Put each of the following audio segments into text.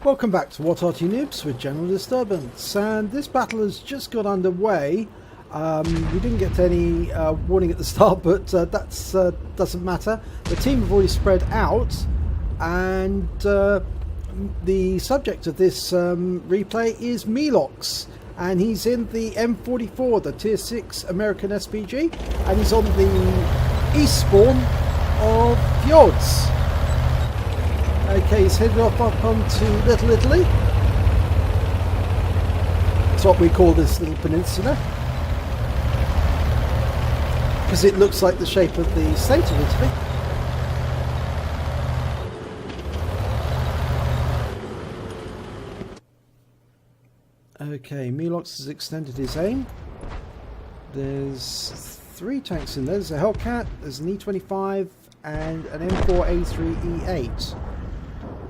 Welcome back to What Arty Noobs with General Disturbance, and this battle has just got underway. We didn't get any warning at the start, but that doesn't matter. The team have already spread out, and the subject of this replay is Meelox, and he's in the M44, the Tier 6 American SPG, and he's on the east spawn of Fjords. Okay, he's headed off up onto Little Italy. That's what we call this little peninsula, because it looks like the shape of the state of Italy. Okay, Meelox has extended his aim. There's 3 tanks in there. There's a Hellcat, there's an E25 and an M4A3E8.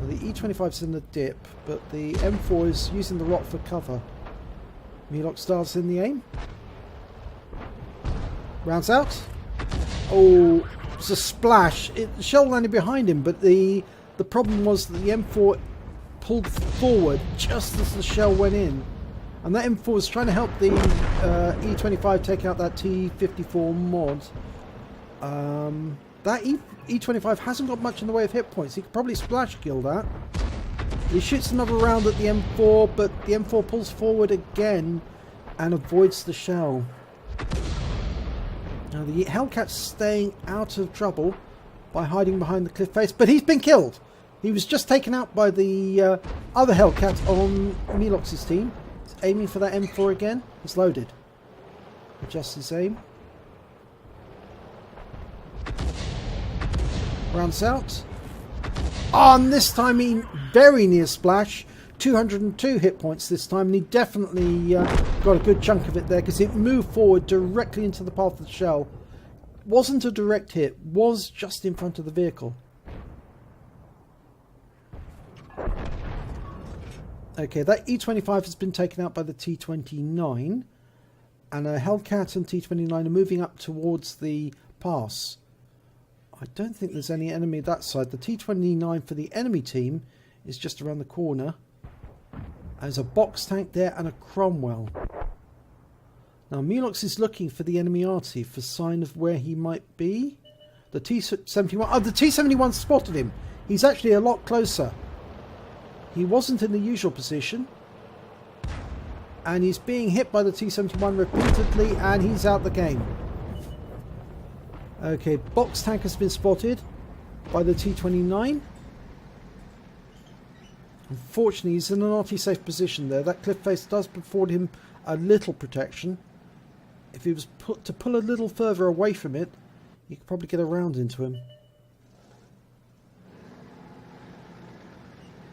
The E25 is in the dip, but the M4 is using the rock for cover. Meelox starts in the aim. Rounds out. Oh, it's a splash. The shell landed behind him, but the problem was that the M4 pulled forward just as the shell went in. And that M4 was trying to help the E25 take out that T54 mod. That E25 hasn't got much in the way of hit points. He could probably splash kill that. He shoots another round at the M4, but the M4 pulls forward again and avoids the shell. Now the Hellcat's staying out of trouble by hiding behind the cliff face, but he's been killed. He was just taken out by the other Hellcat on Meelox's team. He's aiming for that M4 again. He's loaded. Adjusts his aim. Rounds out. Oh, and this time he very near splash. 202 hit points this time, and he definitely got a good chunk of it there because it moved forward directly into the path of the shell. Wasn't a direct hit, was just in front of the vehicle. Okay, that E25 has been taken out by the T29, and a Hellcat and T29 are moving up towards the pass. I don't think there's any enemy that side. The T29 for the enemy team is just around the corner. There's a box tank there and a Cromwell. Now Meelox is looking for the enemy Arty for sign of where he might be. The T71... Oh, the T71 spotted him. He's actually a lot closer. He wasn't in the usual position. And he's being hit by the T71 repeatedly, and he's out the game. Okay, box tank has been spotted by the T29. Unfortunately, he's in an Arty safe position there. That cliff face does afford him a little protection. If he was put to pull a little further away from it, you could probably get around into him.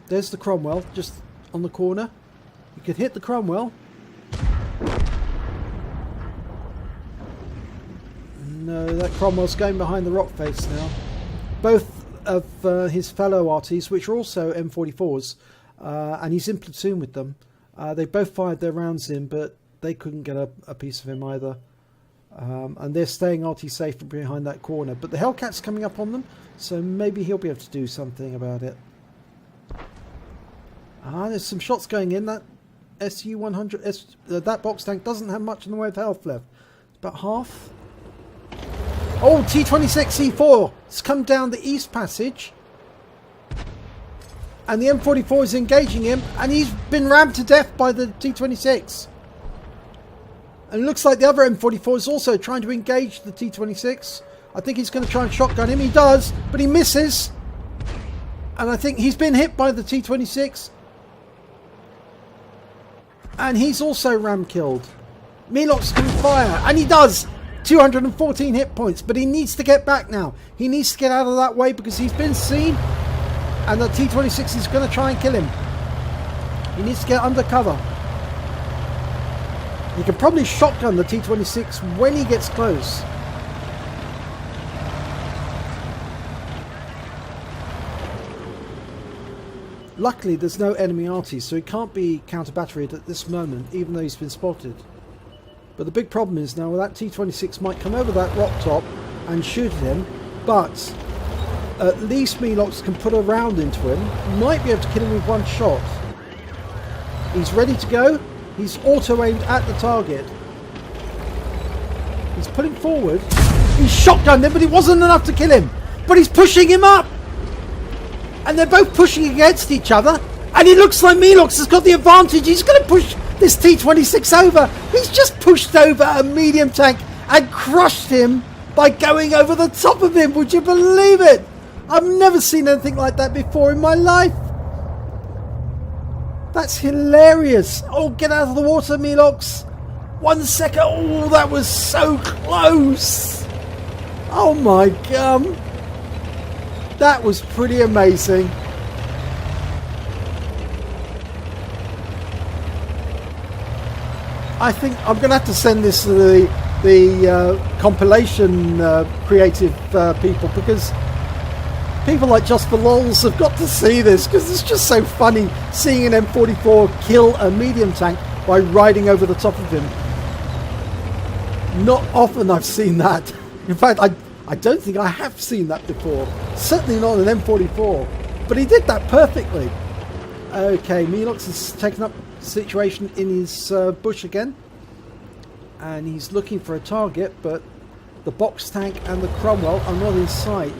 There's the Cromwell, just on the corner. You could hit the Cromwell. No, that Cromwell's going behind the rock face now. Both of his fellow Arties, which are also M44s, and he's in platoon with them. They both fired their rounds in, but they couldn't get a piece of him either. And they're staying Arty safe behind that corner. But the Hellcat's coming up on them, so maybe he'll be able to do something about it. There's some shots going in. That SU-100, that box tank doesn't have much in the way of health left. It's about half. Oh, T26C4 has come down the east passage, and the M44 is engaging him, and he's been rammed to death by the T26. And it looks like the other M44 is also trying to engage the T26. I think he's going to try and shotgun him. He does, but he misses. And I think he's been hit by the T26. And he's also ram killed. Meelox can fire, and he does! 214 hit points, but he needs to get back now. He needs to get out of that way because he's been seen, and the T26 is going to try and kill him. He needs to get under cover. He can probably shotgun the T26 when he gets close. Luckily there's no enemy Arty, so he can't be counter-batteried at this moment, even though he's been spotted. But the big problem is now that T26 might come over that rock top and shoot at him, but at least Meelox can put a round into him. Might be able to kill him with one shot. He's ready to go. He's auto-aimed at the target. He's putting forward. He's shotgunned him, but it wasn't enough to kill him. But he's pushing him up. And they're both pushing against each other. And it looks like Meelox has got the advantage. He's going to push this T-26 over. He's just pushed over a medium tank and crushed him by going over the top of him. Would you believe it? I've never seen anything like that before in my life. That's hilarious. Oh, get out of the water, Meelox. 1 second. Oh, that was so close. Oh my God. That was pretty amazing. I think I'm going to have to send this to the compilation creative people, because people like Just for Lols have got to see this, because it's just so funny seeing an M44 kill a medium tank by riding over the top of him. Not often I've seen that. In fact, I don't think I have seen that before. Certainly not an M44. But he did that perfectly. Okay, Meelox has taken up the situation in his bush again. And he's looking for a target, but the box tank and the Cromwell are not in sight.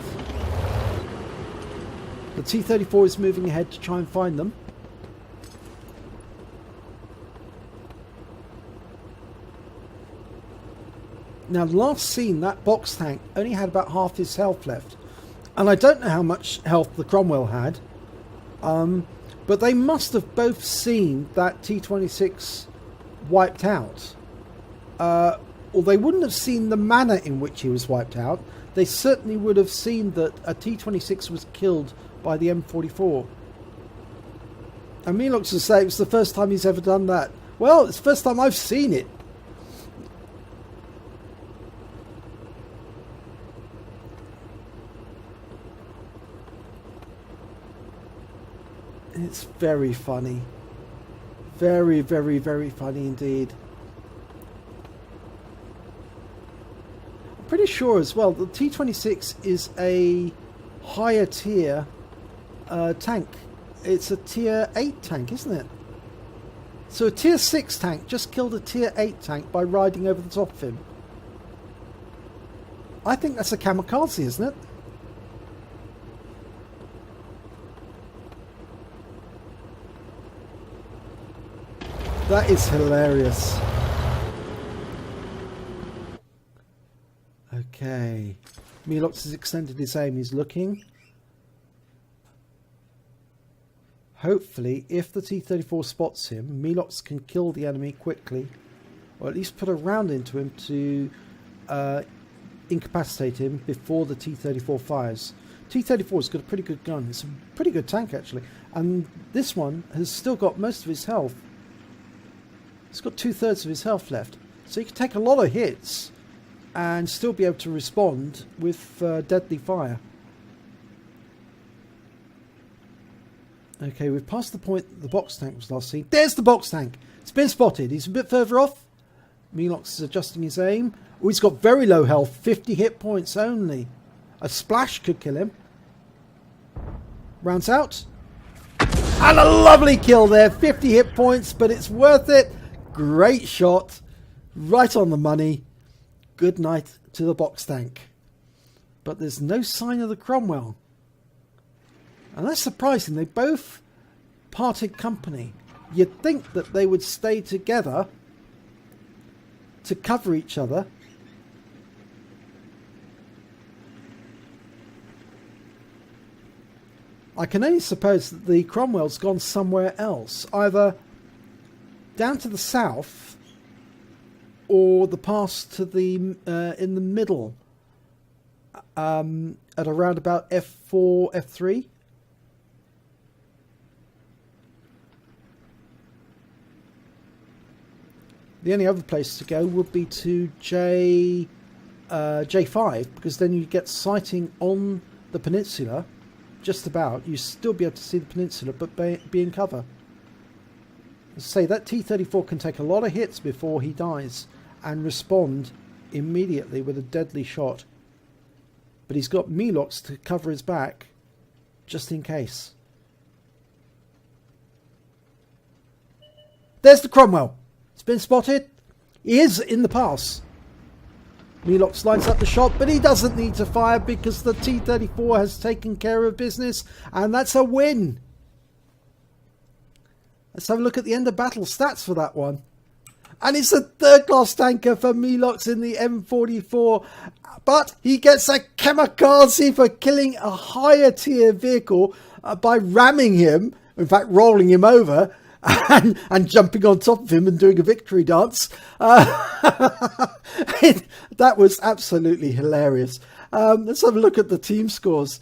The T-34 is moving ahead to try and find them. Now, last seen, that box tank only had about half his health left. And I don't know how much health the Cromwell had. But they must have both seen that T-26 wiped out. Or they wouldn't have seen the manner in which he was wiped out. They certainly would have seen that a T-26 was killed by the M44. And Meelox will say it was the first time he's ever done that. Well, it's the first time I've seen it. It's very funny. Very, very, very funny indeed. I'm pretty sure as well the T-26 is a higher tier tank. It's a tier 8 tank, isn't it? So a tier 6 tank just killed a tier 8 tank by riding over the top of him. I think that's a Kamikaze, isn't it? That is hilarious. Okay. Meelox has extended his aim. He's looking. Hopefully, if the T-34 spots him, Meelox can kill the enemy quickly. Or at least put a round into him to incapacitate him before the T-34 fires. T-34's got a pretty good gun. It's a pretty good tank, actually. And this one has still got most of his health. It's got 2/3 of his health left. So he can take a lot of hits and still be able to respond with deadly fire. Okay, we've passed the point that the box tank was last seen. There's the box tank. It's been spotted. He's a bit further off. Meelox is adjusting his aim. Oh, he's got very low health. 50 hit points only. A splash could kill him. Rounds out. And a lovely kill there. 50 hit points, but it's worth it. Great shot. Right on the money. Good night to the box tank. But there's no sign of the Cromwell. And that's surprising. They both parted company. You'd think that they would stay together to cover each other. I can only suppose that the Cromwell's gone somewhere else. Either down to the south or the pass to the in the middle at around about F4, F3. The only other place to go would be to J5, because then you get sighting on the peninsula, just about. You still be able to see the peninsula, but be in cover. As I say, that T-34 can take a lot of hits before he dies and respond immediately with a deadly shot. but he's got Meelox to cover his back just in case. There's the Cromwell. It's been spotted. He is in the pass. Meelox lines up the shot, but he doesn't need to fire because the T-34 has taken care of business, and that's a win. Let's have a look at the end of battle stats for that one. And it's a third-class tanker for Meelox in the M44, but he gets a Kamikaze for killing a higher tier vehicle by ramming him, in fact rolling him over, and jumping on top of him and doing a victory dance. That was absolutely hilarious. Let's have a look at the team scores.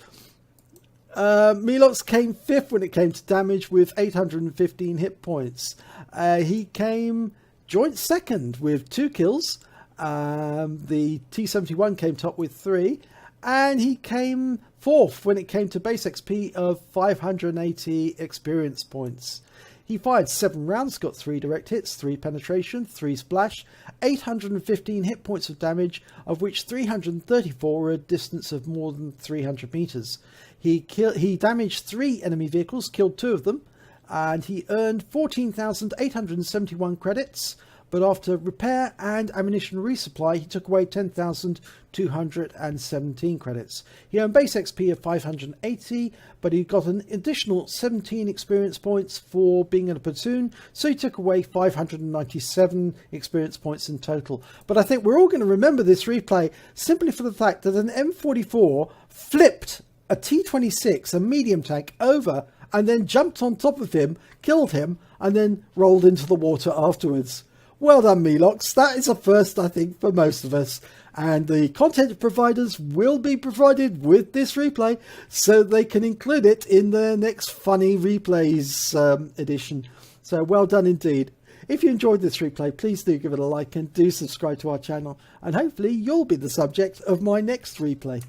Meelox came 5th when it came to damage with 815 hit points. He came joint 2nd with 2 kills. The T-71 came top with 3. And he came 4th when it came to base XP of 580 experience points. He fired 7 rounds, got 3 direct hits, 3 penetration, 3 splash, 815 hit points of damage, of which 334 were a distance of more than 300 meters. He damaged 3 enemy vehicles, killed 2 of them, and he earned 14,871 credits. But after repair and ammunition resupply, he took away 10,217 credits. He earned base XP of 580, but he got an additional 17 experience points for being in a platoon, so he took away 597 experience points in total. But I think we're all going to remember this replay simply for the fact that an M44 flipped a T-26, a medium tank, over and then jumped on top of him, killed him, and then rolled into the water afterwards. Well done, Meelox. That is a first, I think, for most of us. And the content providers will be provided with this replay so they can include it in their next funny replays edition. So well done indeed. If you enjoyed this replay, please do give it a like and do subscribe to our channel. And hopefully you'll be the subject of my next replay.